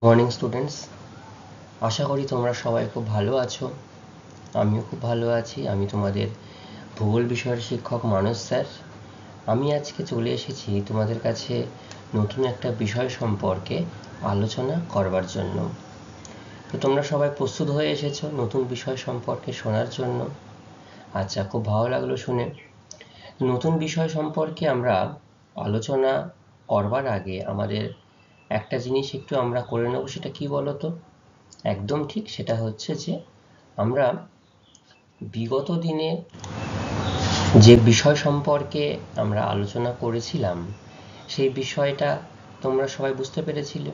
Morning students, আশা করি তোমরা সবাই খুব ভালো আছো। আমিও খুব ভালো আছি। আমি তোমাদের ভূগোল বিষয়ের শিক্ষক মানস স্যার। আমি আজকে চলে এসেছি তোমাদের কাছে নতুন একটা বিষয় সম্পর্কে আলোচনা করবার জন্য। তো তোমরা সবাই প্রস্তুত হয়ে এসেছো নতুন বিষয় সম্পর্কে শোনার জন্য? আচ্ছা, খুব ভালো লাগলো শুনে। নতুন বিষয় সম্পর্কে আমরা আলোচনা করবার আগে আমাদের একটা জিনিস একটু আমরা করে নেব। সেটা কি বলো তো? একদম ঠিক, সেটা হচ্ছে যে আমরা বিগত দিনে যে বিষয় সম্পর্কে আমরা আলোচনা করেছিলাম সেই বিষয়টা তোমরা সবাই বুঝতে পেরেছিলে।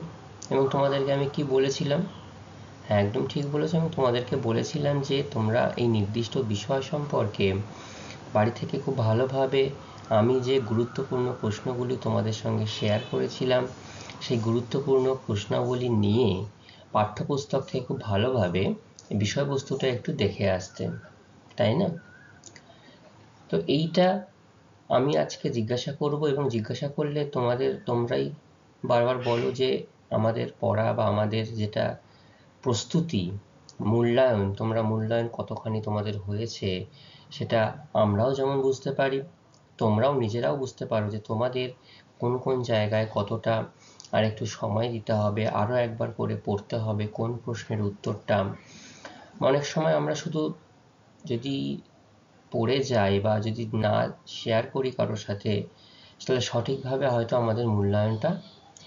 এবং তোমাদেরকে আমি কি বলেছিলাম? হ্যাঁ, একদম ঠিক বলেছো। আমি তোমাদেরকে বলেছিলাম যে তোমরা এই নির্দিষ্ট বিষয় সম্পর্কে বাড়ি থেকে খুব ভালোভাবে আমি যে গুরুত্বপূর্ণ প্রশ্নগুলি তোমাদের সঙ্গে শেয়ার করেছিলাম সেই গুরুত্বপূর্ণ প্রশ্নাবলী নিয়ে পাঠ্যপুস্তক থেকে খুব ভালোভাবে বিষয়বস্তুটা একটু দেখে আসতে, তাই না? তো এইটা আমি আজকে জিজ্ঞাসা করব, এবং জিজ্ঞাসা করলে তোমরাই বারবার বলো যে আমাদের পড়া বা আমাদের যেটা প্রস্তুতি, মূল্যায়ন কতখানি তোমাদের হয়েছে সেটা আমরাও যেমন বুঝতে পারি, তোমরাও নিজেরাও বুঝতে পারো যে তোমাদের কোন কোন জায়গায় কতটা আর একটু সময় দিতে হবে, আরও একবার করে পড়তে হবে কোন প্রশ্নের উত্তরটা। অনেক সময় আমরা শুধু যদি পড়ে যাই বা যদি না শেয়ার করি কারোর সাথে, তাহলে সঠিকভাবে হয়তো আমাদের মূল্যায়নটা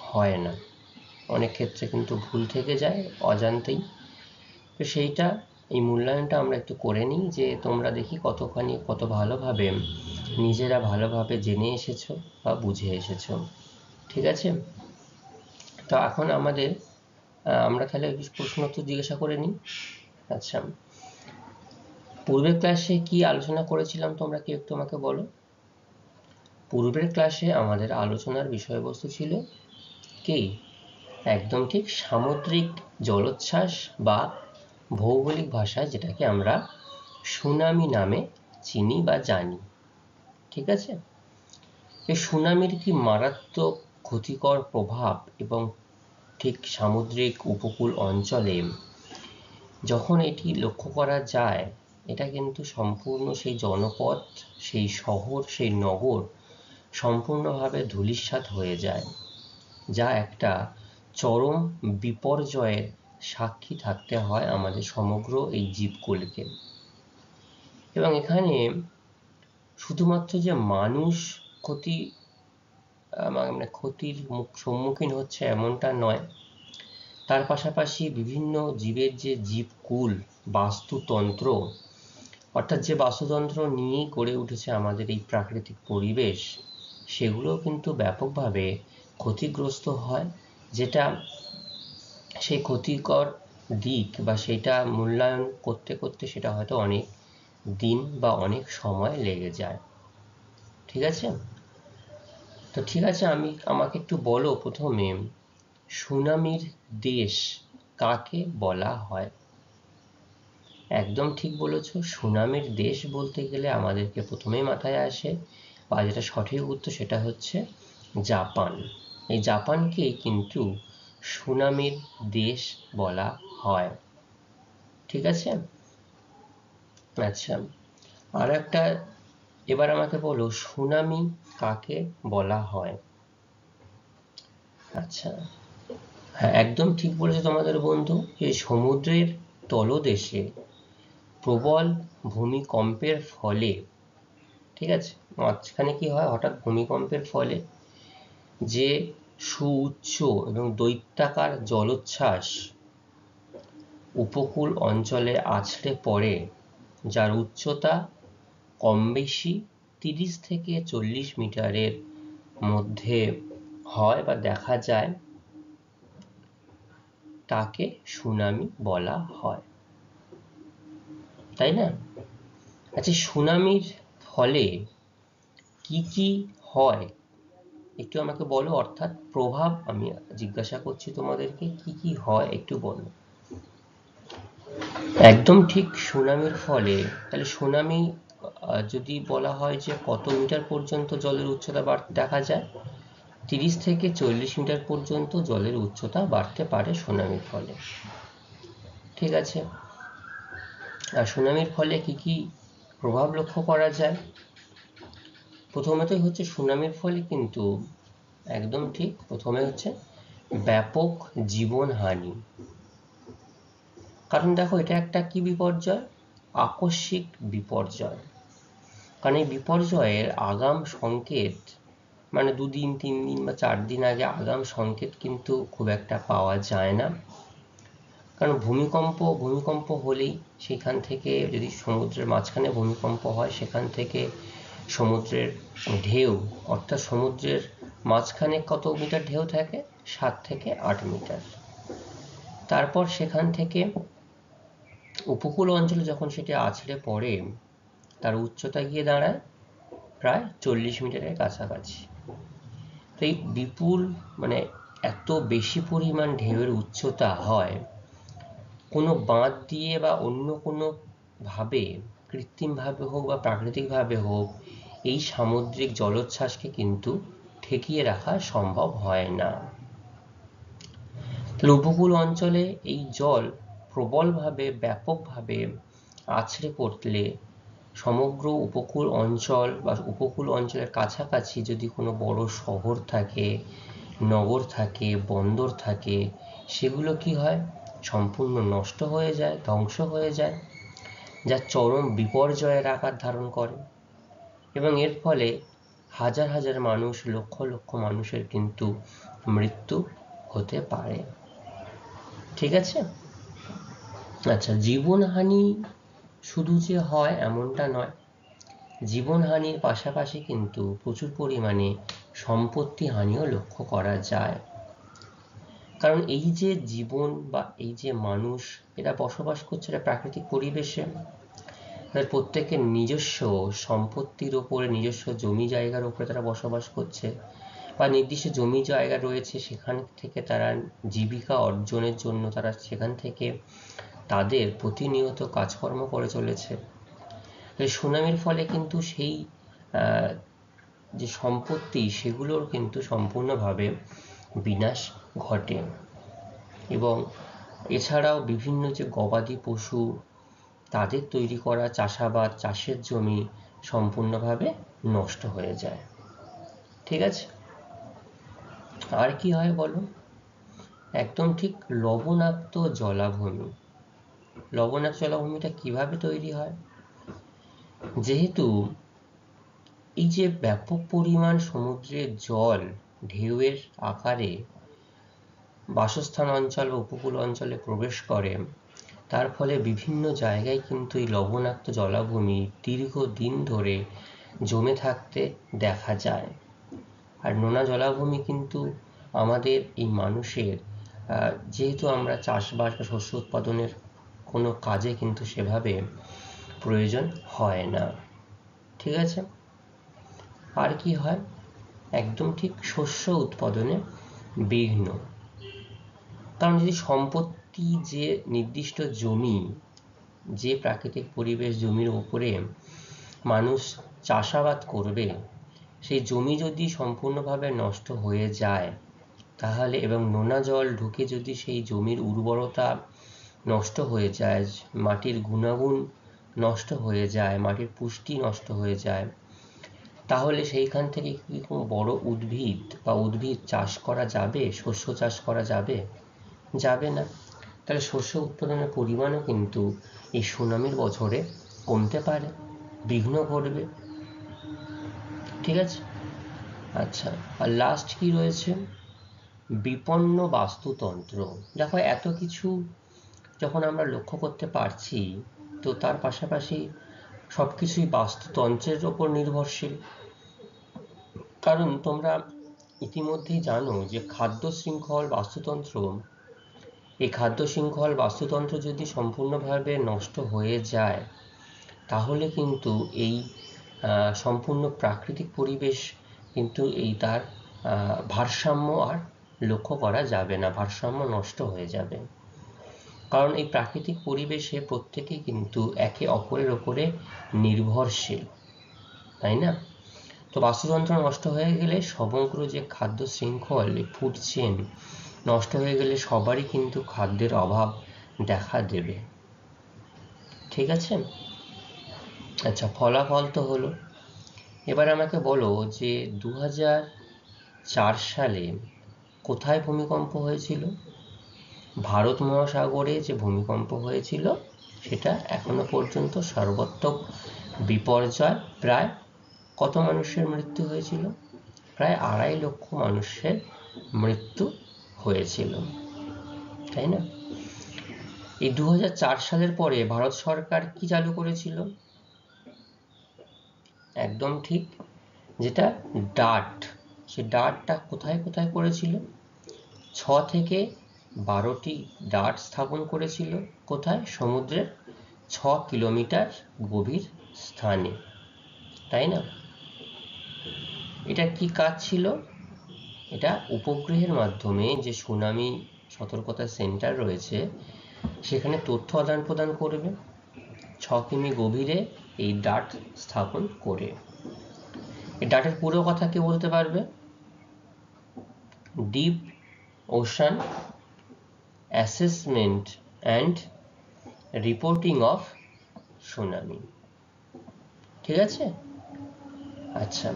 হয় না। অনেক ক্ষেত্রে কিন্তু ভুল থেকে যায় অজান্তেই। তো সেইটা, এই মূল্যায়নটা আমরা একটু করে নিই যে তোমরা দেখি কত ভালোভাবে নিজেরা ভালোভাবে জেনে এসেছো বা বুঝে এসেছো। ঠিক আছে? তো এখন আমরা তাহলে প্রশ্ন তো জিজ্ঞাসা করে নিই। আচ্ছা, পূর্বের ক্লাসে কি আলোচনা করেছিলাম তোমরা কি একটু আমাকে বলো? পূর্বের ক্লাসে আমাদের আলোচনার বিষয়বস্তু ছিল কি? একদম ঠিক, সামুদ্রিক জলোচ্ছ্বাস বা ভৌগোলিক ভাষায় যেটাকে আমরা সুনামি নামে চিনি বা জানি। ঠিক আছে? এই সুনামির কি মারাত্মক ক্ষতিকর প্রভাব, এবং ঠিক সামুদ্রিক উপকূল অঞ্চলে যখন এটি লক্ষ্য করা যায়, এটা কিন্তু সম্পূর্ণ সেই জনপদ, সেই শহর, সেই নগর সম্পূর্ণভাবে ধূলিসাৎ হয়ে যায়, যা একটা চরম বিপর্যয়ের সাক্ষী থাকতে হয় আমাদের সমগ্র এই জীবকুলকে। এবং এখানে শুধুমাত্র যে মানুষ ক্ষতি মানে ক্ষতির সম্মুখীন হচ্ছে এমনটা নয়, তার পাশাপাশি বিভিন্ন জীবের যে জীবকুল, বাস্তুতন্ত্র, অর্থাৎ যে বাস্তুতন্ত্র নিয়েই গড়ে উঠেছে আমাদের এই প্রাকৃতিক পরিবেশ, সেগুলোও কিন্তু ব্যাপকভাবে ক্ষতিগ্রস্ত হয়, যেটা সেই ক্ষতিকর দিক বা সেটা মূল্যায়ন করতে করতে সেটা হয়তো অনেক দিন বা অনেক সময় লেগে যায়। ঠিক আছে? তো ঠিক আছে, আমাকে একটু বলো প্রথমে, সুনামির দেশ কাকে বলা হয়? একদম ঠিক বলেছো, সুনামির দেশ বলতে গেলে আমাদেরকে প্রথমেই মাথায় আসে বা যেটা সঠিক উত্তর সেটা হচ্ছে জাপান। এই জাপানকেই কিন্তু সুনামির দেশ বলা হয়। ঠিক আছে? আচ্ছা, আর একটা, এবার আমাকে বলো সুনামি কাকে বলা হয়? আচ্ছা, হ্যাঁ, একদম ঠিক বলেছে তোমাদের বন্ধু, যে সমুদ্রের তলদেশে প্রবল ভূমিকম্পের ফলে, ঠিক আছে, মাঝখানে কি হয়, হঠাৎ ভূমিকম্পের ফলে যে সুউচ্চ এবং দৈত্যাকার জলোচ্ছ্বাস উপকূল অঞ্চলে আছড়ে পড়ে, যার উচ্চতা কমবেশি 30 থেকে 40 মিটারের মধ্যে হয় বা দেখা যায়, তাকে সুনামি বলা হয়। তাই না? আচ্ছা, সুনামির ফলে কি কি হয় একটু আমাকে বলো, অর্থাৎ প্রভাব আমি জিজ্ঞাসা করছি তোমাদেরকে, কি কি হয় একটু বলো। একদম ঠিক, সুনামির ফলে, তাহলে সুনামি যদি বলা হয় যে কত মিটার পর্যন্ত জলের উচ্চতা দেখা যায়, 30 থেকে 40 মিটার পর্যন্ত জলের উচ্চতা বাড়তে পারে সুনামির ফলে। ঠিক আছে, আর সুনামির ফলে কি কি প্রভাব লক্ষ্য করা যায়? প্রথমতই হচ্ছে সুনামির ফলে কিন্তু একদম ঠিক, প্রথমে হচ্ছে ব্যাপক জীবনহানি। কারণ দেখো, এটা একটা কি বিপর্যয়? আকস্মিক বিপর্যয়। কারণ এই বিপর্যয়ের আগাম সংকেত, মানে 2 দিন 3 দিন বা 4 দিন আগে আগাম সংকেত কিন্তু খুব একটা পাওয়া যায় না। কারণ ভূমিকম্প হলেই সেখান থেকে, যদি সমুদ্রের মাঝখানে ভূমিকম্প হয়, সেখান থেকে সমুদ্রের ঢেউ, অর্থাৎ সমুদ্রের মাঝখানে কত মিটার ঢেউ থাকে? 7 থেকে 8 মিটার। তারপর সেখান থেকে উপকূল অঞ্চলে যখন সেটি আছড়ে পড়ে, তার উচ্চতা গিয়ে দাঁড়ায় প্রায় 40 মিটারের কাছাকাছি। তো এই বিপুল, মানে এত বেশি পরিমাণ ঢেউয়ের উচ্চতা হয়, কোনো বাঁধ দিয়ে বা অন্য কোনো ভাবে, কৃত্রিমভাবে হোক বা প্রাকৃতিকভাবে হোক, এই সামুদ্রিক জলোচ্ছ্বাসকে কিন্তু ঠেকিয়ে রাখা সম্ভব হয় না। তাহলে উপকূল অঞ্চলে এই জল প্রবলভাবে, ব্যাপকভাবে আছড়ে পড়লে সমগ্র উপকূল অঞ্চল বা উপকূল অঞ্চলের কাছাকাছি যদি কোনো বড় শহর থাকে, নগর থাকে, বন্দর থাকে, সেগুলো কি হয়? সম্পূর্ণ নষ্ট হয়ে যায়, ধ্বংস হয়ে যায়, যা চরম বিপর্যয়ের আকার ধারণ করে। এবং এর ফলে হাজার হাজার মানুষ, লক্ষ লক্ষ মানুষের কিন্তু মৃত্যু হতে পারে। ঠিক আছে? আচ্ছা, জীবনহানি শুধু যে হয় এমনটা নয়, জীবনহানির পাশাপাশি কিন্তু প্রচুর পরিমাণে সম্পত্তি হানিও লক্ষ্য করা যায়। কারণ এই যে জীবন বা এই যে মানুষ, এরা বসবাস করছে একটা প্রাকৃতিক পরিবেশে, তাদের প্রত্যেকের নিজস্ব সম্পত্তির ওপরে, নিজস্ব জমি জায়গার উপরে তারা বসবাস করছে, বা নির্দিষ্ট জমি জায়গা রয়েছে, সেখান থেকে তারা জীবিকা অর্জনের জন্য তারা সেখান থেকে তাদের প্রতিনিয়ত কাজকর্ম করে চলেছে। সুনামির ফলে কিন্তু সেই যে সম্পত্তি, সেগুলোর কিন্তু সম্পূর্ণভাবে বিনাশ ঘটে। এবং এছাড়াও বিভিন্ন যে গবাদি পশু, তাদের তৈরি করা চাষাবাদ, চাষের জমি সম্পূর্ণভাবে নষ্ট হয়ে যায়। ঠিক আছে, আর কি হয় বলো? একদম ঠিক, লবণাক্ত জলাভূমি। লবণাক্ত জলাভূমিটা কিভাবে তৈরি হয়? যেহেতু এই যে ব্যাপক পরিমাণ সমুদ্রের জল ঢেউয়ের আকারে বাসস্থান অঞ্চল বা উপকূল অঞ্চলে প্রবেশ করে, তার ফলে বিভিন্ন জায়গায় কিন্তু এই লবণাক্ত জলাভূমি দীর্ঘদিন ধরে জমে থাকতে দেখা যায়। আর নোনা জলাভূমি কিন্তু আমাদের এই মানুষের, যেহেতু আমরা চাষবাস বা শস্য উৎপাদনের কোনো কাজে কিন্তু সেভাবে প্রয়োজন হয় না। ঠিক আছে, আর কি হয়? একদম ঠিক, শস্য উৎপাদনে বিঘ্ন। কারণ যদি সম্পত্তি, যে নির্দিষ্ট জমি, যে প্রাকৃতিক পরিবেশ, জমির উপরে মানুষ চাষাবাদ করবে, সেই জমি যদি সম্পূর্ণভাবে নষ্ট হয়ে যায়, তাহলে, এবং নোনা জল ঢুকে যদি সেই জমির উর্বরতা নষ্ট হয়ে যায়, মাটির গুণাগুণ নষ্ট হয়ে যায়, মাটির পুষ্টি নষ্ট হয়ে যায়, তাহলে সেইখান থেকে কি কোনো বড় উদ্ভিদ চাষ করা যাবে? শস্য চাষ করা যাবে? যাবে না। তাহলে শস্য উৎপাদনের পরিমাণও কিন্তু এই সুনামির বছরে কমতে পারে, বিঘ্ন ঘটবে। ঠিক আছে, আচ্ছা, আর লাস্ট কি রয়েছে? বিপন্ন বাস্তুতন্ত্র। দেখো, এত কিছু যখন আমরা লক্ষ্য করতে পারছি, তো তার পাশাপাশি সবকিছুই বাস্তুতন্ত্রের ওপর নির্ভরশীল। কারণ তোমরা ইতিমধ্যেই জানো যে খাদ্য শৃঙ্খল বাস্তুতন্ত্র, এই খাদ্য শৃঙ্খল বাস্তুতন্ত্র যদি সম্পূর্ণভাবে নষ্ট হয়ে যায়, তাহলে কিন্তু এই সম্পূর্ণ প্রাকৃতিক পরিবেশ কিন্তু এই তার ভারসাম্য আর লক্ষ্য করা যাবে না, ভারসাম্য নষ্ট হয়ে যাবে। কারণ এই প্রাকৃতিক পরিবেশে প্রত্যেকেই কিন্তু একে অপরের ওপরে নির্ভরশীল, তাই না? তো বাস্তুতন্ত্র নষ্ট হয়ে গেলে সমগ্র যে খাদ্য শৃঙ্খল, ফুড চেইন নষ্ট হয়ে গেলে সবারই কিন্তু খাদ্যের অভাব দেখা দেবে। ঠিক আছে? আচ্ছা, ফলাফল তো হলো। এবার আমাকে বলো যে 2004 সালে কোথায় ভূমিকম্প হয়েছিল? ভারত মহাসাগরে যে ভূমিকম্প হয়েছিল সেটা এখনো পর্যন্ত সর্বাত্মক বিপর্যয়। প্রায় কত মানুষের মৃত্যু হয়েছিল? প্রায় 2.5 লক্ষ মানুষের মৃত্যু হয়েছিল, তাই না? এই 2004 সালের পরে ভারত সরকার কি চালু করেছিল? একদম ঠিক, যেটা ডার্ট। সে ডার্টটা কোথায় কোথায় করেছিল? 6 থেকে 12টি ডার্ট স্থাপন করেছিল। কোথায়? সমুদ্রের 6 কিলোমিটার গভীর স্থানে, তাই না? এটা কি কাজ ছিল? এটা উপগ্রহের মাধ্যমে যে সুনামি সতর্কতা সেন্টার রয়েছে সেখানে তথ্য আদান প্রদান করবে 6 কিমি গভীরে এই ডার্ট স্থাপন করে। এই ডার্টের পুরো কথা কে বলতে পারবে? Deep ocean assessment and reporting of tsunami. ঠিক আছে? আচ্ছা,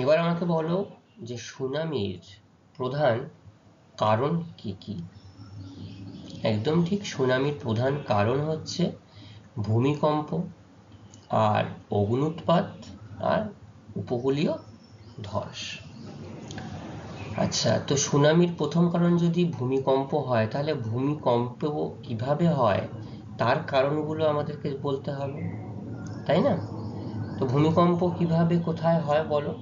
এবার আমাকে বলো যে সুনামির প্রধান কারণ কি কি? একদম ঠিক, সুনামির প্রধান কারণ হচ্ছে ভূমিকম্প আর অগ্ন্যুৎপাত আর উপকূলীয় ধস। আচ্ছা, তো সুনামির প্রথম কারণ যদি ভূমিকম্প হয়, তাহলে ভূমিকম্প কিভাবে হয় তার কারণগুলো আমাদেরকে বলতে হবে, তাই না? তো ভূমিকম্প কিভাবে কোথায় হয় বলো?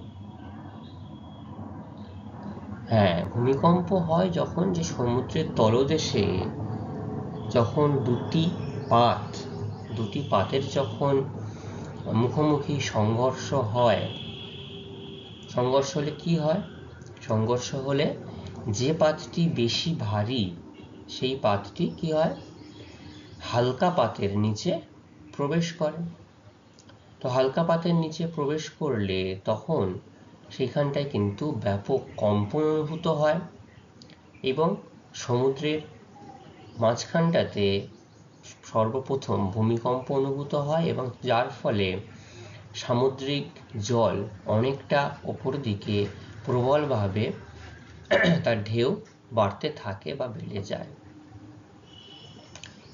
হ্যাঁ, ভূমিকম্প হয় যখন যে সমুদ্রের তলদেশে যখন দুটি পাতের যখন মুখোমুখি সংঘর্ষ হয়। সংঘর্ষ হলে কি হয়? সংঘর্ষ হলে যে পাতটি বেশি ভারী সেই পাতটি কি হয়? হালকা পাতের নিচে প্রবেশ করে। তো হালকা পাতের নিচে প্রবেশ করলে তখন সেখানটায় কিন্তু ব্যাপক কম্পন অনুভূত হয় এবং সমুদ্রের মাঝখানটাতে সর্বপ্রথম ভূমিকম্প অনুভূত হয় এবং যার ফলে সামুদ্রিক জল অনেকটা ওপর দিকে প্রবলভাবে তার ঢেউ বাড়তে থাকে বা বেড়ে যায়।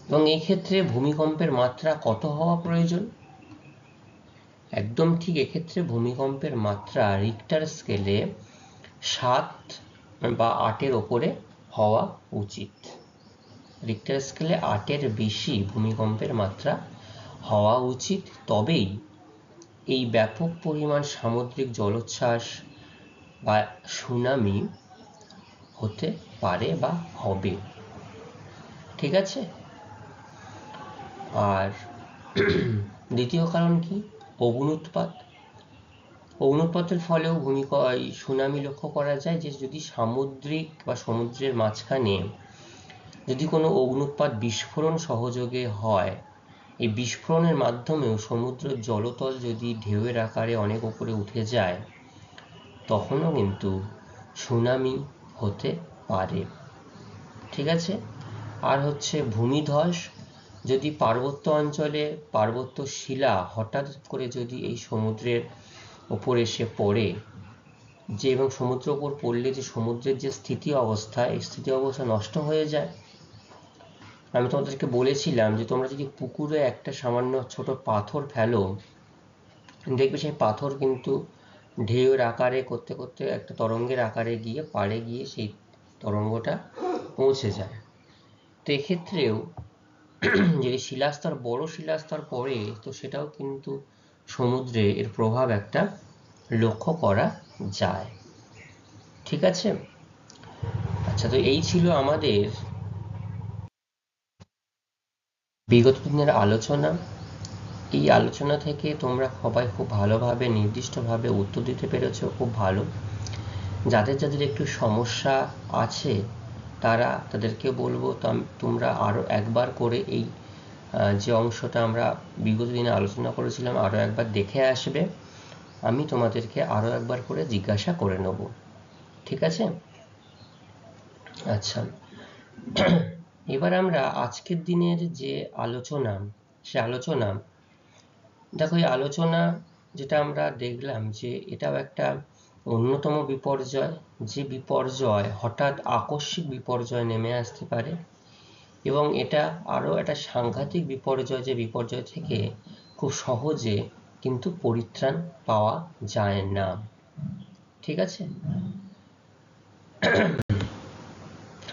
এবং এই ক্ষেত্রে ভূমিকম্পের মাত্রা কত হওয়া প্রয়োজন? একদম ঠিক, এক্ষেত্রে ভূমিকম্পের মাত্রা রিক্টার স্কেলে 7 বা 8-এর ওপরে হওয়া উচিত। রিক্টার স্কেলে 8-এর বেশি ভূমিকম্পের মাত্রা হওয়া উচিত, তবেই এই ব্যাপক পরিমাণ সামুদ্রিক জলোচ্ছ্বাস বা সুনামি হতে পারে বা হবে। ঠিক আছে? আর দ্বিতীয় কারণ কি? অগ্ন্যুৎপাত। অগ্ন্যুৎপাতের ফলেও সুনামি লক্ষ্য করা যায় যে যদি সামুদ্রিক বা সমুদ্রের মাঝখানে যদি কোনো অগ্ন্যুৎপাত বিস্ফোরণ সহযোগে হয়, এই বিস্ফোরণের মাধ্যমেও সমুদ্রের জলতল যদি ঢেউয়ের আকারে অনেক উপরে উঠে যায় তখনও কিন্তু সুনামি হতে পারে। ঠিক আছে? আর হচ্ছে ভূমিধস। যদি পার্বত্য অঞ্চলে পার্বত্য শিলা হঠাৎ করে যদি এই সমুদ্রের উপর এসে পড়ে যে এবং সমুদ্রের উপর পড়লে যে সমুদ্রের যে স্থিতি অবস্থা, এই স্থিতি অবস্থা নষ্ট হয়ে যায়। আমি তোমাদেরকে বলেছিলাম যে তোমরা যদি পুকুরে একটা সামান্য ছোট পাথর ফেলো, দেখবে সেই পাথর কিন্তু ঢেউয়ের আকারে করতে করতে একটা তরঙ্গের আকারে গিয়ে পাড়ে গিয়ে সেই তরঙ্গটা পৌঁছে যায়। তো এক্ষেত্রেও যদি শিলাস্তর বড় শিলাস্তর পড়ে তো সেটাও কিন্তু সমুদ্রে এর প্রভাব একটা লক্ষ্য করা যায়। ঠিক আছে? আচ্ছা, তো এই ছিল আমাদের বিগত দিনের আলোচনা। এই আলোচনা থেকে তোমরা সবাই খুব ভালোভাবে নির্দিষ্টভাবে উত্তর দিতে পেরেছো, খুব ভালো। যাদের যাদের একটু সমস্যা আছে তাদেরকে বলবো তোমরা আরো একবার করে এই যে অংশটা আমরা বিগত দিনে আলোচনা করেছিলাম আরো একবার দেখে আসবে। আমি তোমাদেরকে আরো একবার করে জিজ্ঞাসা করে নেব, ঠিক আছে? আচ্ছা, এবার আমরা আজকের দিনের যে আলোচনা, সে আলোচনা, দেখো এই আলোচনা যেটা আমরা দেখলাম যে এটাও একটা অন্যতম বিপর্যয়, যে বিপর্যয় হঠাৎ আকস্মিক বিপর্যয় নেমে আসতে পারে, এবং এটা আরো একটা সাংঘাতিক বিপর্যয়, যে বিপর্যয় থেকে খুব সহজে কিন্তু পরিত্রাণ পাওয়া যায় না, ঠিক আছে?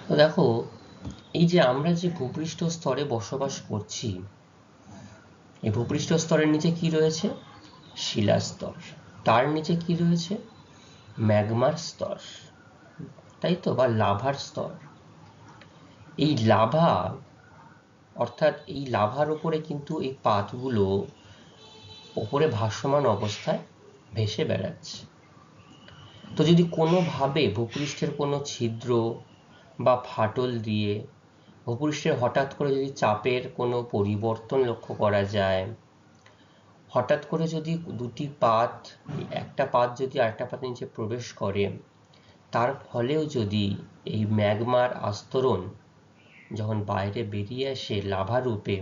তো দেখো, এই যে আমরা যে ভূপৃষ্ঠ স্তরে বসবাস করছি, এই ভূপৃষ্ঠ স্তরের নিচে কি রয়েছে? শিলাস্তর। তার নিচে কি রয়েছে? ম্যাগমার স্তর, তাই তো, বা লাভার স্তর। এই লাভা, অর্থাৎ এই লাভার উপরে কিন্তু এই পাতগুলো উপরে ভাসমান অবস্থায় ভেসে বেড়াচ্ছে। তো যদি কোনোভাবে ভূপৃষ্ঠের কোনো ছিদ্র বা ফাটল দিয়ে ভূপৃষ্ঠে হঠাৎ করে যদি চাপের কোনো পরিবর্তন লক্ষ্য করা যায়, হঠাৎ করে যদি দুটি পাত, একটা পাত যদি আরেকটা পাতের নিচে প্রবেশ করে, তার ফলেও যদি এই ম্যাগমার আস্তরণ যখন বাইরে বেরিয়ে আসে লাভা রূপে,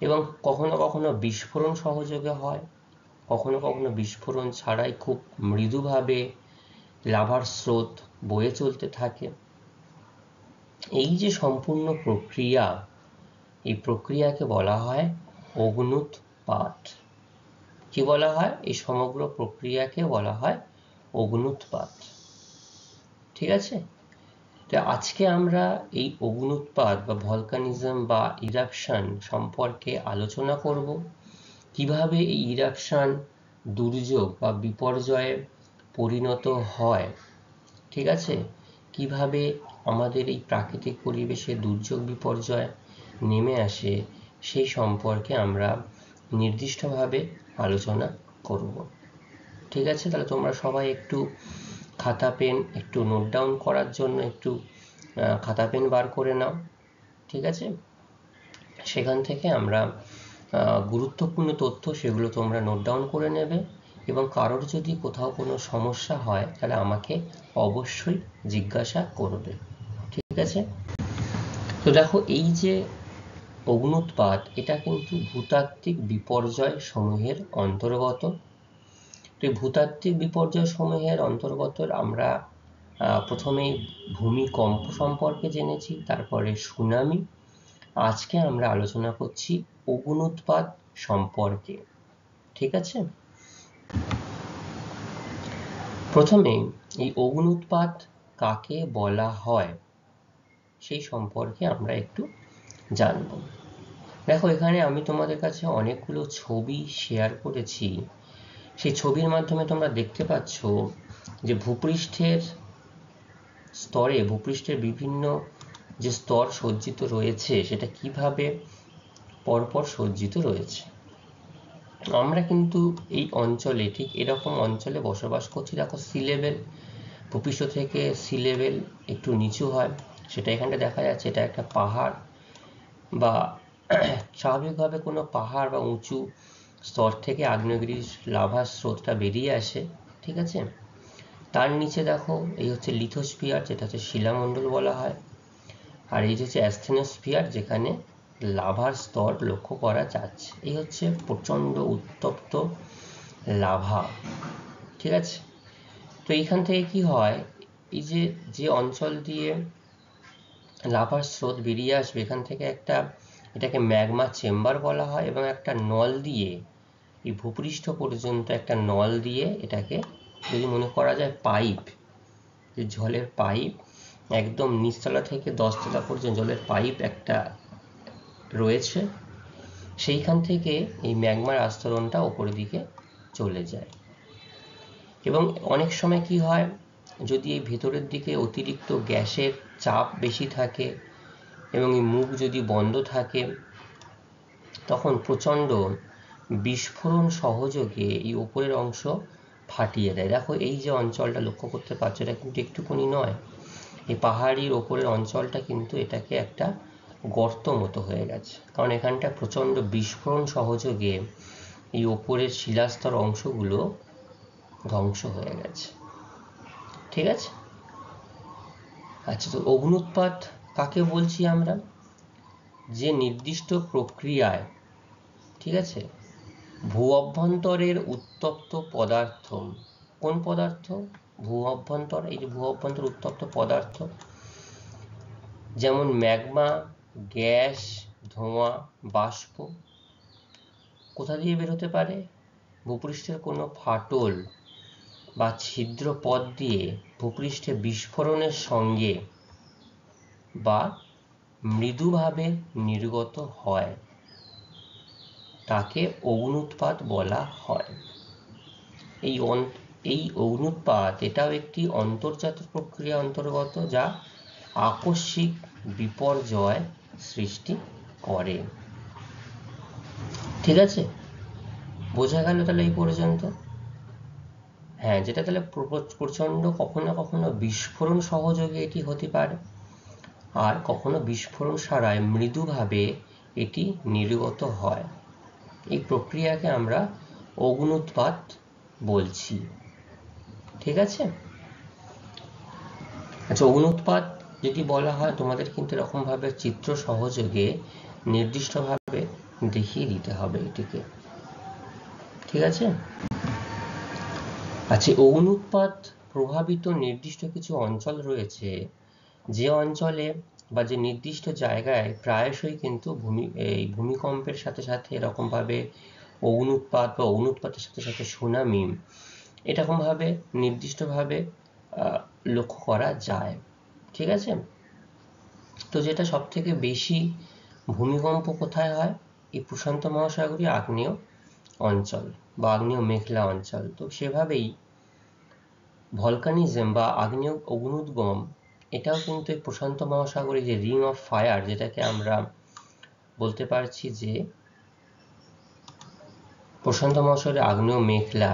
এবং কখনো কখনো বিস্ফোরণ সহযোগে হয়, কখনো কখনো বিস্ফোরণ ছাড়াই খুব মৃদুভাবে লাভার স্রোত বয়ে চলতে থাকে, এই যে সম্পূর্ণ প্রক্রিয়া, এই প্রক্রিয়াকে বলা হয় অগ্ন্যুৎপাত। কি বলা হয়? এই সমগ্র প্রক্রিয়াকে বলা হয় অগ্ন্যুৎপাত, ঠিক আছে? তো আজকে আমরা এই অগ্ন্যুৎপাত বা ভলকানিজম বা ইরাপশন সম্পর্কে আলোচনা করব। কিভাবে এই ইরাপশন দুর্যোগ বা বিপর্যয়ে পরিণত হয়, ঠিক আছে? কিভাবে আমাদের এই প্রাকৃতিক পরিবেশে দুর্যোগ বিপর্যয় নেমে আসে, সেই সম্পর্কে আমরা নির্দিষ্টভাবে আলোচনা করব, ঠিক আছে? তাহলে তোমরা সবাই একটু খাতা পেন একটু নোট ডাউন করার জন্য একটু খাতা পেন বার করে নাও, ঠিক আছে? সেখান থেকে আমরা গুরুত্বপূর্ণ তথ্য সেগুলো তোমরা নোট ডাউন করে নেবে, এবং কারোর যদি কোথাও কোনো সমস্যা হয় তাহলে আমাকে অবশ্যই জিজ্ঞাসা করবে, ঠিক আছে? তো দেখো, এই যে অগ্ন্যুৎপাত, এটা কিন্তু ভূতাত্ত্বিক বিপর্যয় সমূহের অন্তর্গত। তো এই ভূতাত্ত্বিক বিপর্যয় সমূহের অন্তর্গত আমরা প্রথমেই ভূমিকম্প সম্পর্কে জেনেছি, তারপরে সুনামি। আজকে আমরা আলোচনা করছি অগ্ন্যুৎপাত সম্পর্কে, ঠিক আছে? প্রথমে এই অগ্ন্যুৎপাত কাকে বলা হয় সেই সম্পর্কে আমরা একটু জানব। দেখো, এখানে আমি তোমাদের কাছে অনেকগুলো ছবি শেয়ার করেছি। সেই ছবির মাধ্যমে তোমরা দেখতে পাচ্ছ যে ভূপৃষ্ঠের স্তরে, ভূপৃষ্ঠের বিভিন্ন যে স্তর সজ্জিত রয়েছে সেটা কিভাবে পরপর সজ্জিত রয়েছে। আমরা কিন্তু এই অঞ্চলে, ঠিক এরকম অঞ্চলে বসবাস করছি। দেখো, সি লেভেল, ভূপৃষ্ঠ থেকে সি লেভেল একটু নিচু হয়, সেটা এখানে দেখা যাচ্ছে। এটা একটা পাহাড়, বা স্বাভাবিকভাবে কোনো পাহাড় বা উঁচু স্তর থেকে আগ্নেয়গিরির লাভার স্রোতটা বেরিয়ে আসে, ঠিক আছে? তার নিচে দেখো, এই হচ্ছে লিথোস্ফিয়ার, যেটা হচ্ছে শিলামণ্ডল বলা হয়, আর এই হচ্ছে অ্যাসথেনোস্ফিয়ার, যেখানে লাভার স্তর লক্ষ্য করা যাচ্ছে। এই হচ্ছে প্রচণ্ড উত্তপ্ত লাভা, ঠিক আছে? তো এইখান থেকে কি হয়, এই যে যে অঞ্চল দিয়ে লাভার স্রোত বেরিয়ে আসবে, এখান থেকে এটাকে ম্যাগমা চেম্বার বলা হয়, এবং একটা নল দিয়ে এই ভূপৃষ্ঠ পর্যন্ত একটা নল দিয়ে, এটাকে যদি মনে করা যায় পাইপ, যে জলের পাইপ, একদম নিচতলা থেকে 10 তলা পর্যন্ত জলের পাইপ একটা রয়েছে, সেইখান থেকে এই ম্যাগমার আস্তরণটা ওপরের দিকে চলে যায়। এবং অনেক সময় কি হয়, যদি এই ভেতরের দিকে অতিরিক্ত গ্যাসের চাপ বেশি থাকে এবং এই মুখ যদি বন্ধ থাকে, তখন প্রচণ্ড বিস্ফোরণ সহযোগে এই উপরের অংশ ফাটিয়ে দেয়। দেখো, এই যে অঞ্চলটা লক্ষ্য করতে পারছো, এটা কিন্তু একটুকুনি নয়। এই পাহাড়ির ওপরের অঞ্চলটা কিন্তু এটাকে একটা গর্ত মতো হয়ে গেছে, কারণ এখানটা প্রচণ্ড বিস্ফোরণ সহযোগে এই ওপরের শিলাস্তর অংশগুলো ধ্বংস হয়ে গেছে। ঠিক আছে। আচ্ছা, তো অগ্নুৎপাত কাকে বলছি আমরা? যে নির্দিষ্ট প্রক্রিয়ায়, ঠিক আছে, ভূ অভ্যন্তরের উত্তপ্ত পদার্থ, কোন পদার্থ? ভূ অভ্যন্তর, এই যে ভূ অভ্যন্তর উত্তপ্ত পদার্থ, যেমন ম্যাগমা, গ্যাস, ধোঁয়া, বাষ্প, কোথা দিয়ে বের হতে পারে? ভূপৃষ্ঠের কোনো ফাটল বা ছিদ্র পথ দিয়ে ভূপৃষ্ঠে বিস্ফোরণের সঙ্গে বা মৃদুভাবে নির্গত হয়, তাকে অগ্ন্যুৎপাত বলা হয়। এই অগ্ন্যুৎপাত এটাও একটি অন্তর্জাত প্রক্রিয়া অন্তর্গত, যা আকস্মিক বিপর্যয় সৃষ্টি করে। ঠিক আছে, বোঝা গেল তাহলে এই পর্যন্ত? হ্যাঁ, যেটা তাহলে প্রচন্ড কখনো কখনো বিস্ফোরণ সহযোগে এটি হতে পারে, আর কখনো বিস্ফোরণ ছাড়াই মৃদুভাবে এটি নির্গত হয়। এই প্রক্রিয়াকে আমরা অগ্ন্যুৎপাত বলছি। ঠিক আছে। আচ্ছা, অগ্ন্যুৎপাত যদি বলা হয়, তোমাদের কিন্তু এরকম ভাবে চিত্র সহযোগে নির্দিষ্টভাবে দেখিয়ে দিতে হবে এটিকে। ঠিক আছে। আচ্ছা, অগ্ন্যুৎপাত প্রভাবিত নির্দিষ্ট কিছু অঞ্চল রয়েছে, যে অঞ্চলে বা যে নির্দিষ্ট জায়গায় প্রায়শই কিন্তু ভূমিকম্পের সাথে সাথে এরকম ভাবে অগ্ন্যুৎপাত বা অগ্ন্যুৎপাতের সাথে সাথে সুনামি এরকম ভাবে নির্দিষ্টভাবে লক্ষ্য করা যায়। ঠিক আছে। তো যেটা সব থেকে বেশি ভূমিকম্প কোথায় হয়? এই প্রশান্ত মহাসাগরীয় আগ্নেয় অঞ্চল বা আগ্নেয় মেঘলা অঞ্চল। তো সেভাবেই ভলকানিজম বা আগ্নেয় অগ্নুদ্গম, এটাও কিন্তু এই প্রশান্ত মহাসাগরে যে রিং অফ ফায়ার, যেটাকে আমরা বলতে পারছি যে প্রশান্ত মহাসাগরে আগ্নেয় মেঘলা,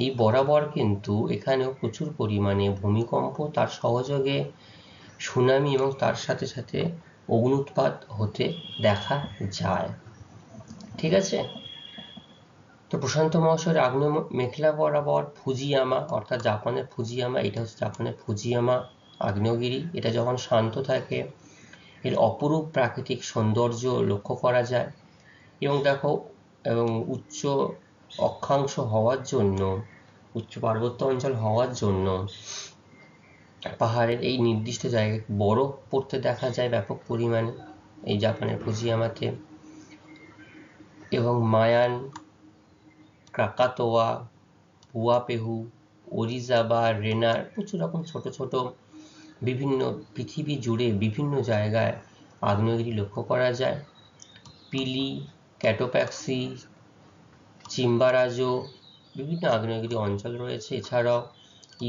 এই বরাবর কিন্তু এখানেও প্রচুর পরিমাণে ভূমিকম্প, তার সহযোগে সুনামি এবং তার সাথে সাথে অগ্ন্যুৎপাত হতে দেখা যায়। ঠিক আছে। তো প্রশান্ত মহাসাগরের আগ্নেয় মেঘলা বরাবর ফুজিয়ামা, অর্থাৎ জাপানের ফুজিয়ামা, এটা হচ্ছে জাপানের ফুজিয়ামা আগ্নেয়গিরি। এটা যখন শান্ত থাকে এর অপরূপ প্রাকৃতিক সৌন্দর্য লক্ষ্য করা যায়। এবং দেখো, এবং উচ্চ অক্ষাংশ হওয়ার জন্য, উচ্চ পার্বত্য অঞ্চল হওয়ার জন্য পাহাড়ের এই নির্দিষ্ট জায়গায় বরফ পড়তে দেখা যায় ব্যাপক পরিমাণে এই জাপানের ফুজিয়ামাতে। এবং মায়ান, ক্রাকাতোয়া, হুয়াপেহু, ওরিজাবা, রেনার, প্রচুর রকম ছোট ছোট বিভিন্ন পৃথিবী জুড়ে বিভিন্ন জায়গায় আগ্নেয়গিরি লক্ষ্য করা যায়। পিলি, ক্যাটোপ্যাক্সি, চিম্বারাজো, বিভিন্ন আগ্নেয়গিরি অঞ্চল রয়েছে। এছাড়াও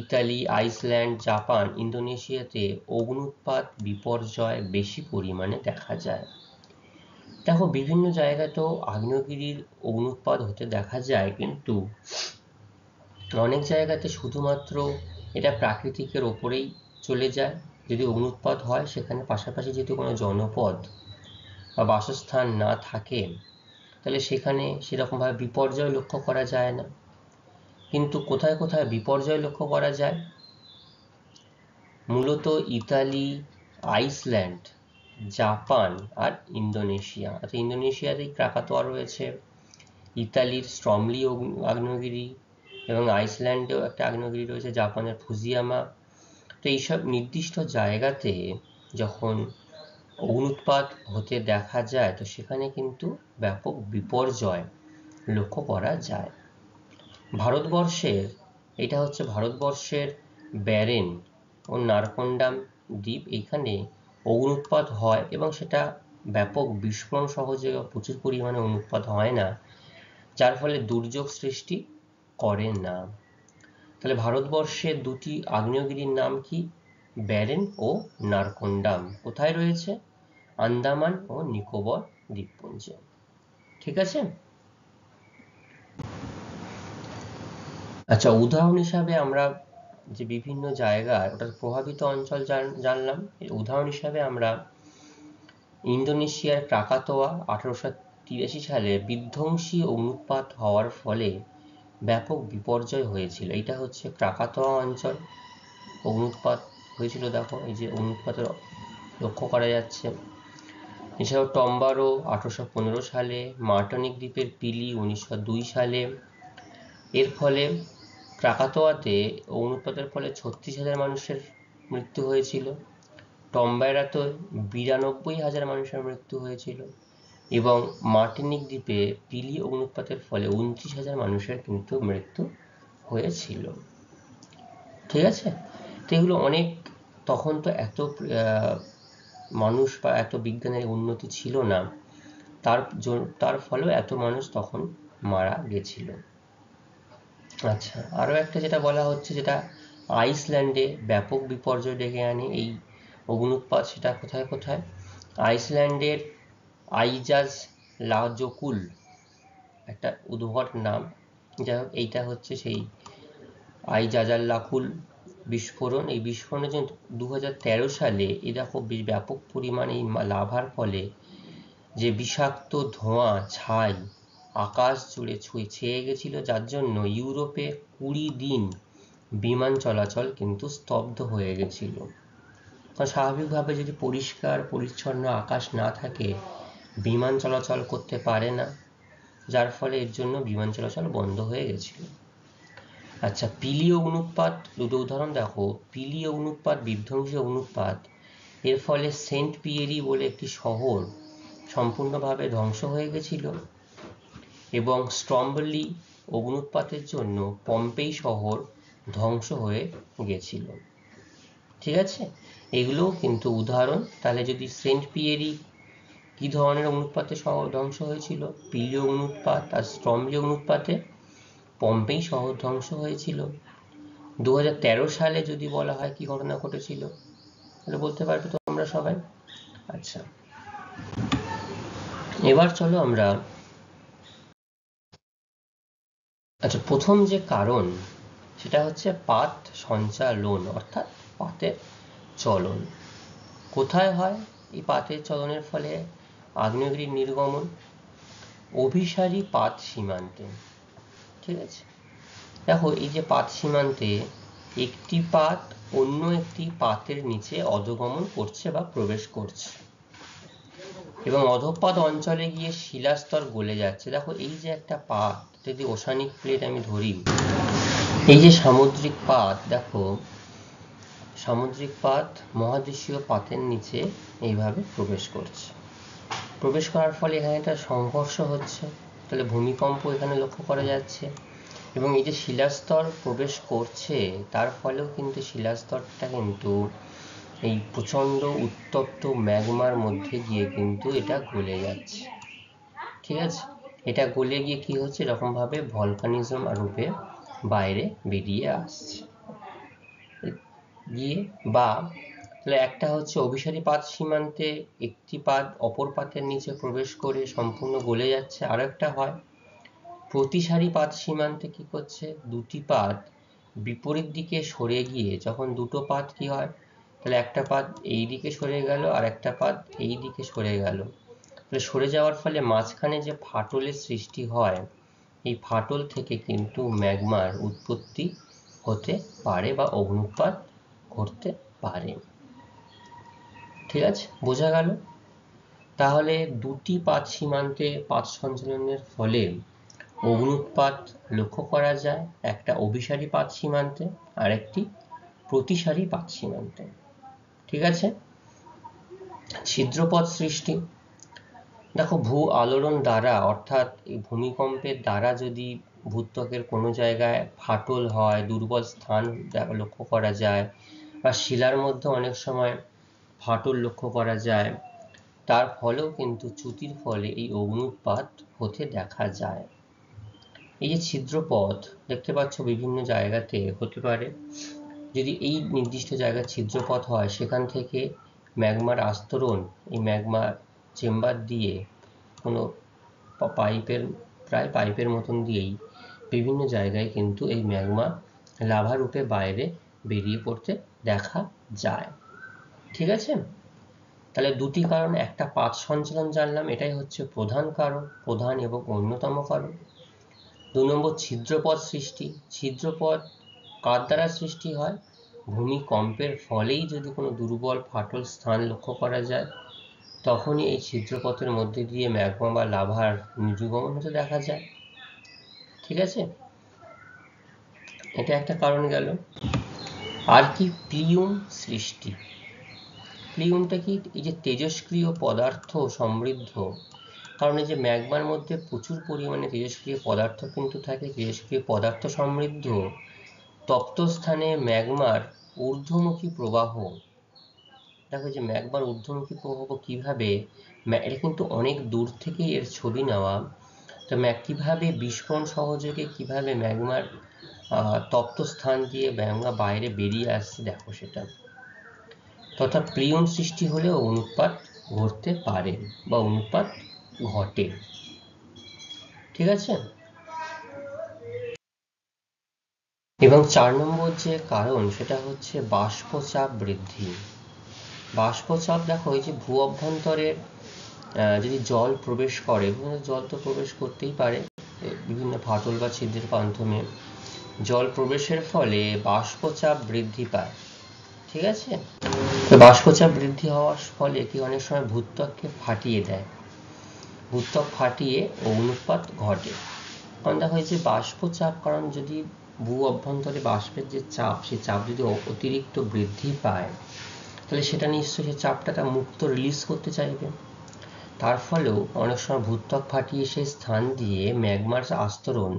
ইতালি, আইসল্যান্ড, জাপান, ইন্দোনেশিয়াতে অগ্ন্যুৎপাত বিপর্যয় বেশি পরিমাণে দেখা যায়। দেখো, বিভিন্ন জায়গাতেও আগ্নেয়গিরির অগ্ন্যুৎপাত হতে দেখা যায়, কিন্তু অনেক জায়গাতে শুধুমাত্র এটা প্রাকৃতিকের ওপরেই চলে যায়। যদি অগ্ন্যুৎপাত হয়, সেখানে পাশাপাশি যদি কোনো জনপদ বা বাসস্থান না থাকে, তাহলে সেখানে সেরকমভাবে বিপর্যয় লক্ষ্য করা যায় না। কিন্তু কোথায় কোথায় বিপর্যয় লক্ষ্য করা যায়? মূলত ইতালি, আইসল্যান্ড, জাপান আর ইন্দোনেশিয়া। অর্থাৎ ইন্দোনেশিয়াতে ক্রাকাতোয়া রয়েছে, ইতালির স্ট্রমলি আগ্নেয়গিরি, এবং আইসল্যান্ডেও একটা আগ্নেয়গিরি রয়েছে, জাপানের ফুজিয়ামা। তো এইসব নির্দিষ্ট জায়গাতে যখন অগ্ন্যুৎপাত হতে দেখা যায়, তো সেখানে কিন্তু ব্যাপক বিপর্যয় লক্ষ্য করা যায়। ভারতবর্ষের, এটা হচ্ছে ভারতবর্ষের ব্যারেন ও নারকন্ডাম দ্বীপ, এখানে অগ্ন্যুৎপাত হয় এবং সেটা ব্যাপক বিস্ফোরণ সহযোগে প্রচুর পরিমাণে অগ্ন্যুৎপাত হয় না, যার ফলে দুর্যোগ সৃষ্টি করে না। তাহলে ভারতবর্ষের দুটি আগ্নেয়গিরির নাম কি? ব্যারেন ও নারকন্ডাম। কোথায় রয়েছে? আন্দামান ও নিকোবর দ্বীপপুঞ্জে। ঠিক আছে। আচ্ছা, উদাহরণ হিসাবে আমরা যে বিভিন্ন জায়গায় ওটার প্রভাবিত অঞ্চল জানলাম, উদাহরণ হিসাবে আমরা ইন্দোনেশিয়ার ক্রাকাতোয়া 1983 সালে বিধ্বংসী অগ্নুৎপাত হওয়ার ফলে ব্যাপক বিপর্যয় হয়েছিল। এটা হচ্ছে ক্রাকাতোয়া অঞ্চল, অগ্নুৎপাত হয়েছিল। দেখো এই যে অগ্নুৎপাতের লক্ষ্য করা যাচ্ছে। এছাড়াও টম্বারো 1815 সালে, মার্টিনিক দ্বীপের পিলি 1902 সালে। এর ফলে ক্রাকাতোয়াতে অগ্নুৎপাতের ফলে 36,000 মানুষের মৃত্যু হয়েছিল। টম্বারাতে 92,000 মানুষের মৃত্যু হয়েছিল এবং মার্টিনিক দ্বীপে পিলি অগ্নুৎপাতের ফলে 29,000 মানুষের কিন্তু মৃত্যু হয়েছিল। ঠিক আছে, তো এগুলো অনেক, তখন তো এত মানুষ বা এত বিজ্ঞানের উন্নতি ছিল না, তার ফলেও এত মানুষ তখন মারা গেছিল। আচ্ছা, আরো একটা যেটা বলা হচ্ছে, যেটা আইসল্যান্ডে ব্যাপক বিপর্যয় ডেকে আনে এই অগ্নুৎপাত, সেটা কোথায় কোথায়? আইসল্যান্ডের আইজাজলাজকুল একটা উদ্ভট নাম, যাই হোক এইটা হচ্ছে সেই আইজাজলাকুল বিস্ফোরণ। এই বিস্ফোরণের জন্য 2013 সালে এরকম ব্যাপক পরিমাণে লাভার ফলে যে বিষাক্ত ধোঁয়া ছাই আকাশ জুড়ে ছেয়ে গেছিল, যার জন্য ইউরোপে 20 দিন বিমান চলাচল কিন্তু স্তব্ধ হয়ে গেছিল। কারণ স্বাভাবিকভাবে যদি পরিষ্কার পরিচ্ছন্ন আকাশ না থাকে, বিমান চলাচল করতে পারে না, যার ফলে এর জন্য বিমান চলাচল বন্ধ হয়ে গেছিল। আচ্ছা, পিলি অগ্নুৎপাত, দুটো উদাহরণ দেখো। পিলি অগ্নুৎপাত, বিধ্বংসী অগ্নুৎপাত, এর ফলে সেন্ট পিয়েরি বলে একটি শহর সম্পূর্ণভাবে ধ্বংস হয়ে গেছিল এবং স্ট্রম্বলি অগ্নুৎপাতের জন্য পম্পেই শহর ধ্বংস হয়ে গেছিল। ঠিক আছে, এগুলোও কিন্তু উদাহরণ। তাহলে যদি সেন্ট পিয়েরি কি ধরনের অগ্নুৎপাতে শহর ধ্বংস হয়েছিল? পিলি অগ্নুৎপাত। আর স্ট্রম্বলি অগ্নুৎপাতে পম্পেই শহর ধ্বংস হয়েছিল। 2013 সালে যদি বলা হয় কি ঘটনা ঘটেছিল, তাহলে বলতে পারবে তোমরা সবাই? আচ্ছা, এবার চলো আমরা, আচ্ছা, প্রথম যে কারণ সেটা হচ্ছে পাত সঞ্চালন, অর্থাৎ পাতের চলন। কোথায় হয় এই পাতের চলনের ফলে আগ্নেয়গিরির নির্গমন? অভিসারী পাত সীমান্তে। ঠিক আছে, দেখো এই যে পাত সীমান্তে একটি পাত অন্য একটি পাতের নিচে অধোগমন করছে বা প্রবেশ করছে এবং অধঃপাত অঞ্চলে গিয়ে শিলাস্তর গলে যাচ্ছে। দেখো এই যে একটা পাত, যদি ওশানিক প্লেট আমি ধরি, এই যে সামুদ্রিক পাত, দেখো সামুদ্রিক পাত মহাদেশীয় পাতের নিচে এইভাবে প্রবেশ করছে। প্রবেশ করার ফলে এখানে একটা সংঘর্ষ হচ্ছে, তাহলে ভূমিকম্প এখানে লক্ষ্য করা যাচ্ছে। এবং এই যে শিলাস্তর প্রবেশ করছে, তার ফলেও কিন্তু শিলাস্তরটা কিন্তু এই প্রচণ্ড উত্তপ্ত ম্যাগমার মধ্যে গিয়ে কিন্তু এটা গলে যাচ্ছে। ঠিক আছে, এটা গলে গিয়ে কি হচ্ছে, এরকম ভাবে ভলকানিজম রূপে বাইরে বেরিয়ে আসছে গিয়ে। বা তাহলে একটা হচ্ছে অভিসারী পাত সীমান্তে একটি পাত অপর পাতের নিচে প্রবেশ করে সম্পূর্ণ গলে যাচ্ছে। আর একটা হয় প্রতিসারী পাত সীমান্তে, কি করছে, দুটি পাত বিপরীত দিকে সরে গিয়ে, যখন দুটো পাত কি হয়, তাহলে একটা পাত এই দিকে সরে গেল আর একটা পাত এই দিকে সরে গেল, তাহলে সরে যাওয়ার ফলে মাঝখানে যে ফাটলের সৃষ্টি হয়, এই ফাটল থেকে কিন্তু ম্যাগমার উৎপত্তি হতে পারে বা অগ্নুৎপাত ঘটতে পারে। ঠিক আছে, বোঝা গেল? তাহলে দুটি পাত সীমান্তে পাত সঞ্চালনের ফলে অগ্নুৎপাত লক্ষ্য করা যায়, একটা অভিসারী পাত সীমান্তে আর একটি প্রতিসারী পাত সীমান্তে। ঠিক আছে, ছিদ্রপথ সৃষ্টি, দেখো ভূ আলোড়ন দ্বারা, অর্থাৎ এই ভূমিকম্পের দ্বারা যদি ভূত্বকের কোনো জায়গায় ফাটল হয়, দুর্বল স্থান লক্ষ্য করা যায়, বা শিলার মধ্যে অনেক সময় ফাটল লক্ষ্য করা যায়, তার ফলেও কিন্তু চ্যুতির ফলে এই অগ্নুৎপাত হতে দেখা যায়। এই যে ছিদ্রপথ দেখতে পাচ্ছ বিভিন্ন জায়গাতে হতে পারে, যদি এই নির্দিষ্ট জায়গায় ছিদ্রপথ হয়, সেখান থেকে ম্যাগমার আস্তরণ এই ম্যাগমা চেম্বার দিয়ে কোনো পাইপের, প্রায় পাইপের মতন দিয়েই বিভিন্ন জায়গায় কিন্তু এই ম্যাগমা লাভা রূপে বাইরে বেরিয়ে পড়তে দেখা যায়। ঠিক আছে, তাহলে দুটি কারণ, একটা পাত সঞ্চালন জানলাম, এটাই হচ্ছে প্রধান কারণ, প্রধান এবং অন্যতম কারণ। 2 নম্বর ছিদ্রপথ সৃষ্টি। ছিদ্রপথ কার দ্বারা সৃষ্টি হয়? ভূমিকম্পের ফলেই যদি কোনো দুর্বল ফাটল স্থান লক্ষ্য করা যায়, তখনই এই ছিদ্রপথের মধ্যে দিয়ে ম্যাগমা বা লাভার নির্গমন হতে দেখা যায়। ঠিক আছে, এটা একটা কারণ গেল। আর কি? প্লিউম সৃষ্টি। প্লিউমটা কি? এই যে তেজস্ক্রিয় পদার্থ সমৃদ্ধ, কারণ এই যে ম্যাগমার মধ্যে প্রচুর পরিমাণে তেজস্ক্রিয় পদার্থ কিন্তু থাকে, তেজস্ক্রিয় পদার্থ সমৃদ্ধ তপ্ত স্থানে ম্যাগমার ঊর্ধ্বমুখী প্রবাহ। দেখো যে ম্যাগমার ঊর্ধ্বমুখী প্রবাহ কিভাবে, এটা কিন্তু অনেক দূর থেকেই এর ছবি নেওয়া। তো কিভাবে বিস্ফোরণ সহযোগে কিভাবে ম্যাগমার তপ্ত স্থান দিয়ে ম্যাগমা বাইরে বেরিয়ে আসছে, দেখো সেটা। তথা প্লিউম সৃষ্টি হলেও অনুৎপাত ঘটতে পারে বা অনুৎপাত ঘটে। ঠিক আছে, এবং 4 নম্বর যে কারণ সেটা হচ্ছে বাষ্পচাপ বৃদ্ধি। বাষ্পচাপ, দেখো এই যে ভূ অভ্যন্তরের যদি জল প্রবেশ করে, জল তো প্রবেশ করতেই পারে বিভিন্ন ফাটল বা ছিদ্রের মাধ্যমে, জল প্রবেশের ফলে বাষ্পচাপ বৃদ্ধি পায়। ঠিক আছে, তো বাষ্পচাপ বৃদ্ধি হওয়ার ফলে কি অনেক সময় ভূত্বককে ফাটিয়ে দেয়, ভূত্বক ফাটিয়ে অনুৎপাত ঘটে। কারণ দেখো এই যে বাষ্পচাপ, কারণ যদি ভূ অভ্যন্তরে বাষ্পের যে চাপ, সেই চাপ যদি অতিরিক্ত বৃদ্ধি পায়, তাহলে সেটা নিশ্চয়ই সেই চাপটা তা মুক্ত রিলিজ করতে চাইবে। তার ফলেও অনেক সময় ভূত্বক ফাটিয়ে সেই স্থান দিয়ে ম্যাগমার আস্তরণ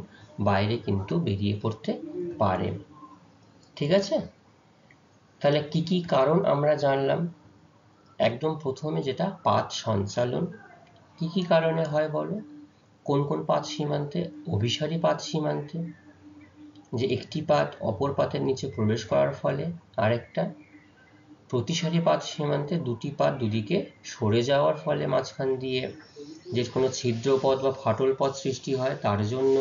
বাইরে কিন্তু বেরিয়ে পড়তে পারে। ঠিক আছে, তাহলে কি কি কারণ আমরা জানলাম। একদম প্রথমে যেটা পাত সঞ্চালন, কি কি কারণে হয় বলো? কোন কোন পাত সীমান্তে? অভিসারী পাত সীমান্তে, যে একটি পাত অপর পাতের নিচে প্রবেশ করার ফলে, আরেকটা প্রতিসারী পাত সীমান্তে দুটি পাত দুদিকে সরে যাওয়ার ফলে মাঝখান দিয়ে যে কোনো ছিদ্রপথ বা ফাটল পথ সৃষ্টি হয়, তার জন্য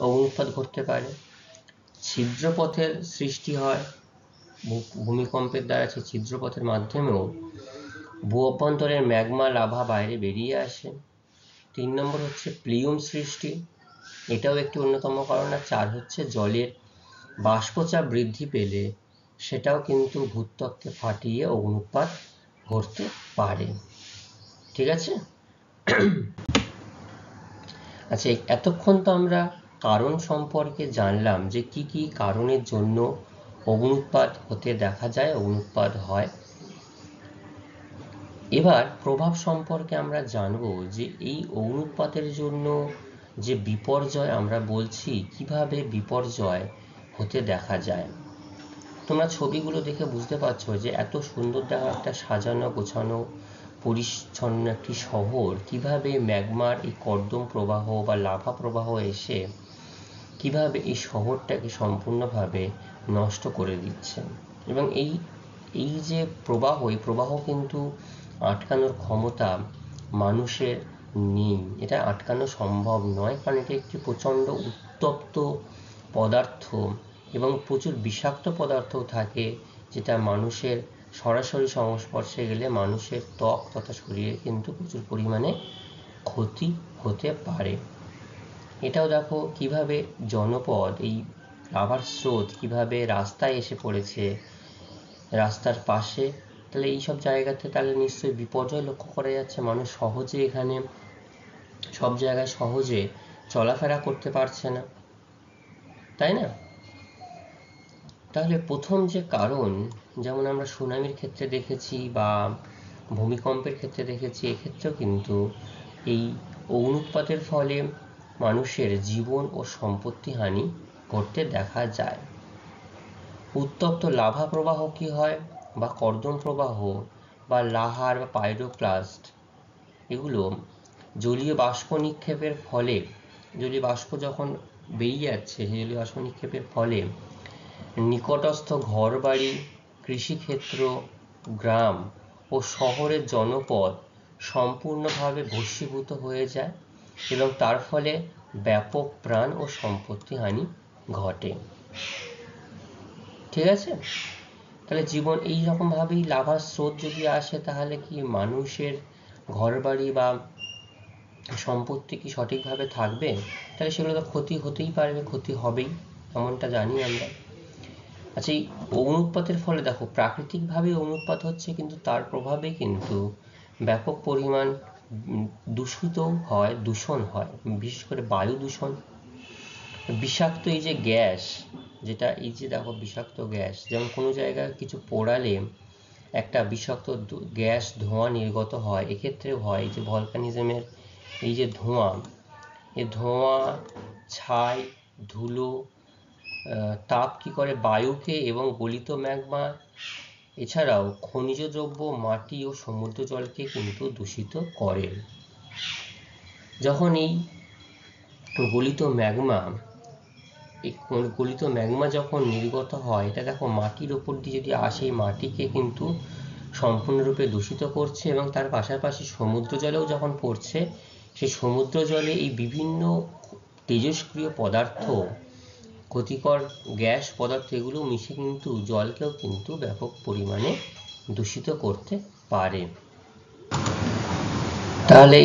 অনুৎপাত ঘটতে পারে। ছিদ্রপথের সৃষ্টি হয় ভূমিকম্পের দ্বারা, সেই ছিদ্রপথের মাধ্যমেও ভূ অভ্যন্তরের ম্যাগমা লাভা বাইরে বেরিয়ে আসে। 3 নম্বর হচ্ছে প্লিউম সৃষ্টি, এটাও একটি অন্যতম কারণ। আর 4 হচ্ছে জলের বাষ্পচাপ বৃদ্ধি পেলে সেটাও কিন্তু ভূত্বককে ফাটিয়ে অগ্নুৎপাত ঘটতে পারে। ঠিক আছে, আচ্ছা এতক্ষণ তো আমরা কারণ সম্পর্কে জানলাম যে কি কি কারণের জন্য অগ্নুৎপাত হতে দেখা যায়, অগ্নুৎপাত হয়। এবার প্রভাব সম্পর্কে আমরা জানব যে এই অগ্নুৎপাতের জন্য যে বিপর্যয় আমরা বলছি, কিভাবে বিপর্যয় হতে দেখা যায়। তোমরা ছবিগুলো দেখে বুঝতে পারছো যে এত সুন্দর দেখা একটা সাজানো গোছানো পরিচ্ছন্ন একটি শহর কিভাবে ম্যাগমার এই কর্দম প্রবাহ বা লাভা প্রবাহ এসে কিভাবে এই শহরটাকে সম্পূর্ণভাবে নষ্ট করে দিচ্ছে। এবং এই যে প্রবাহ, এই প্রবাহ কিন্তু আটকানোর ক্ষমতা মানুষের নেই, এটা আটকানো সম্ভব নয়, কারণ এটা একটি প্রচণ্ড উত্তপ্ত পদার্থ এবং প্রচুর বিষাক্ত পদার্থ থাকে, যেটা মানুষের সরাসরি সংস্পর্শে গেলে মানুষের ত্বক তথা শরীরে কিন্তু প্রচুর পরিমাণে ক্ষতি হতে পারে। এটাও দেখো কিভাবে জনপদ, এই লাভার স্রোত কিভাবে রাস্তায় এসে পড়েছে, রাস্তার পাশে। তাহলে এইসব জায়গাতে তাহলে নিশ্চয়ই বিপর্যয় লক্ষ্য করা যাচ্ছে, মানুষ সহজে এখানে সব জায়গায় সহজে চলাফেরা করতে পারছে না, তাই না? তাহলে প্রথম যে কারণ, যেমন আমরা সুনামির ক্ষেত্রে দেখেছি বা ভূমিকম্পের ক্ষেত্রে দেখেছি, এক্ষেত্রেও কিন্তু এই অগ্নুৎপাতের ফলে মানুষের জীবন ও সম্পত্তি হানি ঘটতে দেখা যায়। উত্তপ্ত লাভা প্রবাহ কি হয়, বা কর্দম প্রবাহ বা লাহার বা পাইরোক্লাস্ট, এগুলো জলীয় বাষ্প নিক্ষেপের ফলে, জলীয় বাষ্প যখন বেরিয়ে যাচ্ছে, জলীয় বাষ্প নিক্ষেপের ফলে নিকটস্থ ঘরবাড়ি, কৃষিক্ষেত্র, গ্রাম ও শহরের জনপদ সম্পূর্ণভাবে ভস্মীভূত হয়ে যায় এবং তার ফলে ব্যাপক প্রাণ ও সম্পত্তি হানি ঘটে। ঠিক আছে, তাহলে জীবন এই রকম ভাবেই লাভার স্রোত যদি আসে, তাহলে কি মানুষের ঘরবাড়ি বা সম্পত্তি কি সঠিকভাবে থাকবে? তাহলে সেগুলো তো ক্ষতি হতেই পারবে, ক্ষতি হবেই, এমনটা জানি আমরা। আচ্ছা, এই অগ্নুৎপাতের ফলে দেখো প্রাকৃতিকভাবে অগ্নুৎপাত হচ্ছে, কিন্তু তার প্রভাবে কিন্তু ব্যাপক পরিমাণ দূষিত হয়, দূষণ হয়, বিশেষ করে বায়ু দূষণ, বিষাক্ত এই যে গ্যাস, যেটা এই যে দেখো বিষাক্ত গ্যাস, যেমন কোনো জায়গায় কিছু পোড়ালে একটা বিষাক্ত গ্যাস ধোঁয়া নির্গত হয়, এক্ষেত্রে হয় এই যে ভলকানিজমের এই যে ধোঁয়া, এই ধোঁয়া, ছাই, ধুলো, তাপ কি করে বায়ুকে এবং গলিত ম্যাগমা এছাড়াও খনিজ দ্রব্য, মাটি ও সমুদ্র জলকে কিন্তু দূষিত করে। যখন এই গলিত ম্যাগমা যখন নির্গত হয়, এটা দেখো মাটির ওপর দিয়ে যদি আসে, মাটিকে কিন্তু সম্পূর্ণরূপে দূষিত করছে, এবং তার পাশাপাশি সমুদ্র জলেও যখন পড়ছে, সেই সমুদ্র জলে এই বিভিন্ন তেজস্ক্রিয় পদার্থ, ক্ষতিকর গ্যাস পদার্থ, এগুলো মিশে কিন্তু জলকেও কিন্তু ব্যাপক পরিমাণে দূষিত করতে পারে। তাহলে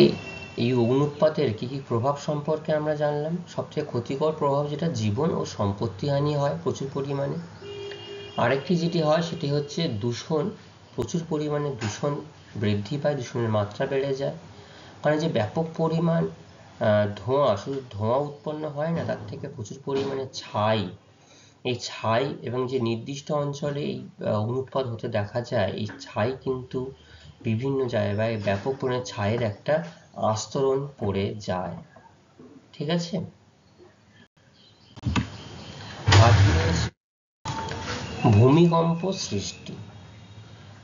এই অগ্নুৎপাতের কি কি প্রভাব সম্পর্কে আমরা জানলাম। সবচেয়ে ক্ষতিকর প্রভাব যেটা, জীবন ও সম্পত্তি হানি হয় প্রচুর পরিমাণে। আরেকটি যেটি হয় সেটি হচ্ছে দূষণ, প্রচুর পরিমাণে দূষণ বৃদ্ধি পায়, দূষণের মাত্রা বেড়ে যায়। কারণ যে ব্যাপক পরিমাণ ধোঁয়া, শুধু ধোঁয়া উৎপন্ন হয় না, তার থেকে প্রচুর পরিমাণে ছাই, এই ছাই এবং যে নির্দিষ্ট অঞ্চলে এই অগ্নুৎপাত হতে দেখা যায়, এই ছাই কিন্তু বিভিন্ন জায়গায় ব্যাপক পরিমাণে ছাইয়ের একটা আস্তরণ পড়ে যায়। ঠিক আছে, ভূমিকম্প সৃষ্টি।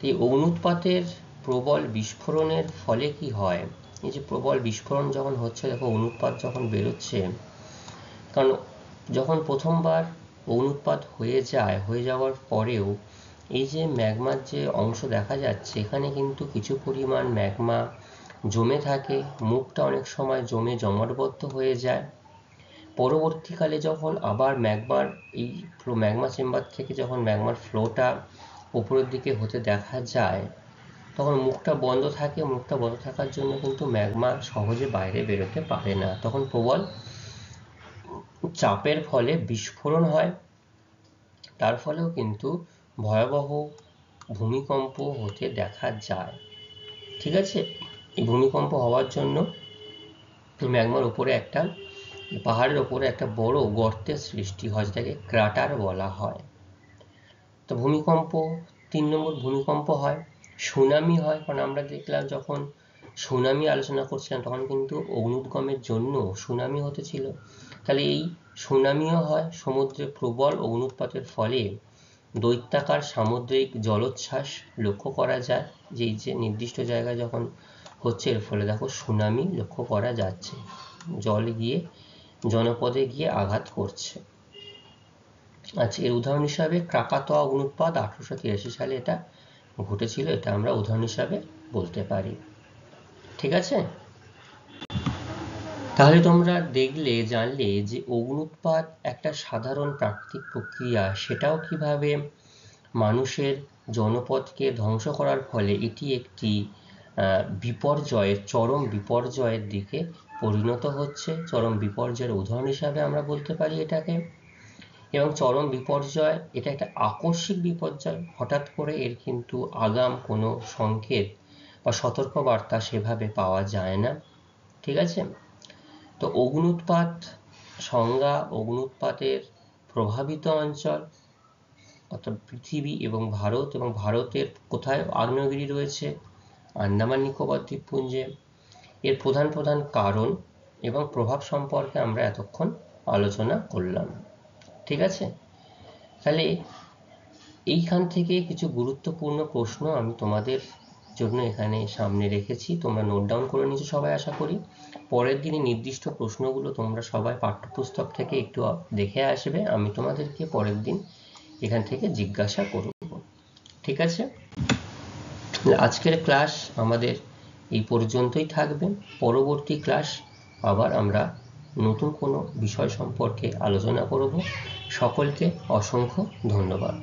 এই অগ্নুৎপাতের প্রবল বিস্ফোরণের ফলে কি হয়, এই যে প্রবল বিস্ফোরণ যখন হচ্ছে, দেখো অগ্নুৎপাত যখন বেরোচ্ছে, কারণ যখন প্রথমবার অগ্নুৎপাত হয়ে যাওয়ার পরেও এই যে ম্যাগমার যে অংশ দেখা যাচ্ছে, এখানে কিন্তু কিছু পরিমাণ ম্যাগমা জমে থাকে, মুখটা অনেক সময় জমে জমাটবদ্ধ হয়ে যায়। পরবর্তীকালে যখন আবার ম্যাগমা চেম্বার থেকে যখন ম্যাগমার ফ্লোটা উপরের দিকে হতে দেখা যায়, তখন মুখটা বন্ধ থাকে, মুখটা বন্ধ থাকার জন্য কিন্তু ম্যাগমা সহজে বাইরে বেরোতে পারে না, তখন প্রবল চাপের ফলে বিস্ফোরণ হয়, তার ফলেও কিন্তু ভয়াবহ ভূমিকম্প হতে দেখা যায়। ঠিক আছে, এই ভূমিকম্প হওয়ার জন্য ম্যাগমার উপরে পাহাড়ের উপরে একটা বড় গর্তের সৃষ্টি হয়, যেটাকে ক্রাটার বলা হয়। তো ভূমিকম্প, 3 নম্বর ভূমিকম্প হয়। সুনামি হয়, কারণ আমরা দেখলাম যখন সুনামি আলোচনা করছিলাম, তখন কিন্তু অগ্নুদ্গমের জন্য সুনামি হতেছিল। তাহলে এই সুনামিও হয়, সমুদ্রে প্রবল অগ্নুৎপাতের ফলে দৈত্যাকার সামুদ্রিক জলোচ্ছ্বাস লক্ষ্য করা যায়, যে নির্দিষ্ট জায়গায় যখন হচ্ছে, এর ফলে দেখো সুনামি লক্ষ্য করা যাচ্ছে, জল গিয়ে জনপদে গিয়ে আঘাত করছে। আচ্ছা, এর উদাহরণ হিসাবে ক্রাকাতোয়া অগ্নুৎপাত 1883 সালে এটা ঘটেছিল, এটা আমরা উদাহরণ হিসাবে বলতে পারি। ঠিক আছে, তাহলে তোমরা জানলে যে অগ্নুৎপাত একটা সাধারণ প্রাকৃতিক প্রক্রিয়া, সেটাও কিভাবে মানুষের জনপদকে ধ্বংস করার ফলে এটি একটি চরম বিপর্যয়ের দিকে পরিণত হচ্ছে। চরম বিপর্যয়ের উদাহরণ হিসাবে আমরা বলতে পারি এটাকে। এবং চরম বিপর্যয় এটা একটা আকস্মিক বিপর্যয়, হঠাৎ করে এর কিন্তু আগাম কোনো সংকেত বা সতর্কবার্তা সেভাবে পাওয়া যায় না। ঠিক আছে, তো অগ্নুৎপাত সংজ্ঞা, অগ্নুৎপাতের প্রভাবিত অঞ্চল অর্থাৎ পৃথিবী এবং ভারতের কোথায় আগ্নেয়গিরি রয়েছে, আন্দামান নিকোবর দ্বীপপুঞ্জে, এর প্রধান প্রধান কারণ এবং প্রভাব সম্পর্কে আমরা এতক্ষণ আলোচনা করলাম। ঠিক আছে, তাহলে এইখান থেকে কিছু গুরুত্বপূর্ণ প্রশ্ন আমি তোমাদের জন্য এখানে সামনে রেখেছি, তোমরা নোট ডাউন করে নিচ্ছ সবাই আশা করি। পরের দিনে নির্দিষ্ট প্রশ্নগুলো তোমরা সবাই পাঠ্যপুস্তক থেকে একটু দেখে আসবে, আমি তোমাদেরকে পরের দিন এখান থেকে জিজ্ঞাসা করব। ঠিক আছে, আজকের ক্লাস আমাদের এই পর্যন্তই থাকবে। পরবর্তী ক্লাস আবার আমরা নতুন কোনো বিষয় সম্পর্কে আলোচনা করব। সকলকে অসংখ্য ধন্যবাদ।